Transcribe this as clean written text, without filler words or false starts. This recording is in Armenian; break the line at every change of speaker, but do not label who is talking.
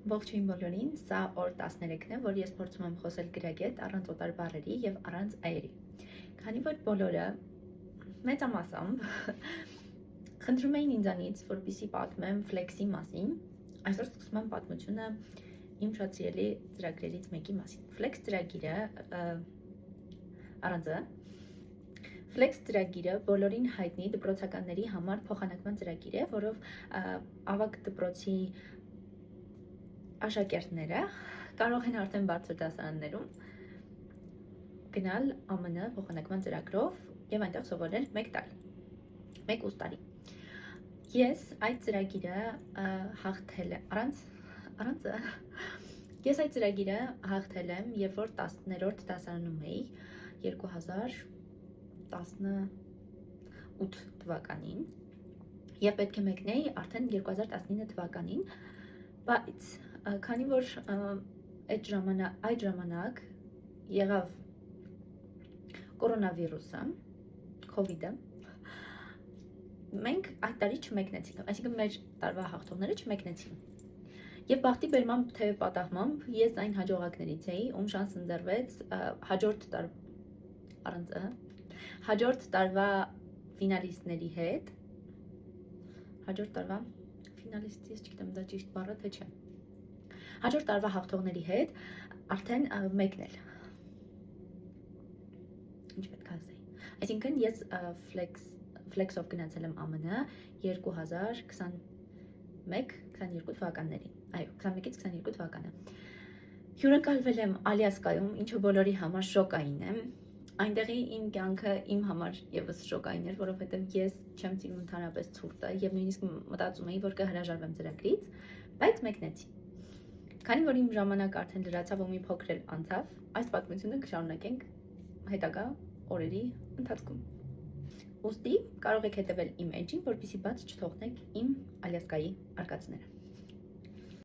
Ողջույն բոլորին, սա օր 13-ն է, որ ես փորձում եմ խոսել գրագետ առանց օտար բառերի եւ առանց այերի։ Քանի որ բոլորը մեծամասամբ խնդրում էին ինձանից, որպեսզի պատմեմ Flex-ի մասին, այսօր սկսում եմ պատմությունը իմ շատ սիրելի ծրագրերից մեկի մասին։ Flex ծրագիրը առանց Flex ծրագիրը բոլորին հայտնի դպրոցականների համար փոխանակման ծրագիր է, որով ավագ դպրոցի աշակերտները կարող են արդեն բարձր դասարաններում գնալ ԱՄՆ փոխանակման ծրագրով եւ այնտեղ սովորել 1 տարի, 1 ուստարի։ Ես այդ ծրագիրը հաղթել եմ Ես այդ ծրագիրը հաղթել եմ, երբ որ 10-րդ դասարանում էի 2018 թվականին եւ պետք է մեկնեի արդեն 2019 թվականին, բայց քանի որ այդ ժամանակ եղավ կորոնավիրուսը, COVID-ը, մենք այդ տարի չմեկնեցինք, այսինքն մեր տարվա հաղթողները չմեկնեցին։ Եվ բախտի բերմամբ թե պատահմամբ ես այն հաջողակներից էի, ում շանս ընձեռվեց հաջորդ տարվա ֆինալիստների հետ, հաջորդ տարվա ֆինալիստ, ես չգիտեմ դա ճիշտ բառը թե չէ, հաջորդ տարվա հաղթողների հետ արդեն մեկնել։ Ինչ պետք է ասեի։ Այսինքն ես Flex-ով գնացել եմ ԱՄՆ 2021-22 թվականներին։ Այո, 21-ից 22 թվականը։ Հյուրընկալվել եմ Ալյասկայում, ինչը բոլորի համար շոկային է։ Այնտեղի իմ կյանքը իմ համար եւս շոկային էր, որովհետեւ ես չեմ սիրում ընդհանրապես ցուրտը եւ նույնիսկ մտածում էի, որ կհրաժարվեմ ծրագրից, բայց մեկնեցի։ Քանի որ իմ ժամանակը արդեն լրացավ ու մի փոքր էլ անցավ, այս պատմությունը կշարունակենք հետագա օրերի ընթացքում։ Ուստի կարող եք հետևել իմ էջին, որպեսզի բաց չթողնեք իմ Ալյասկայի արկածները։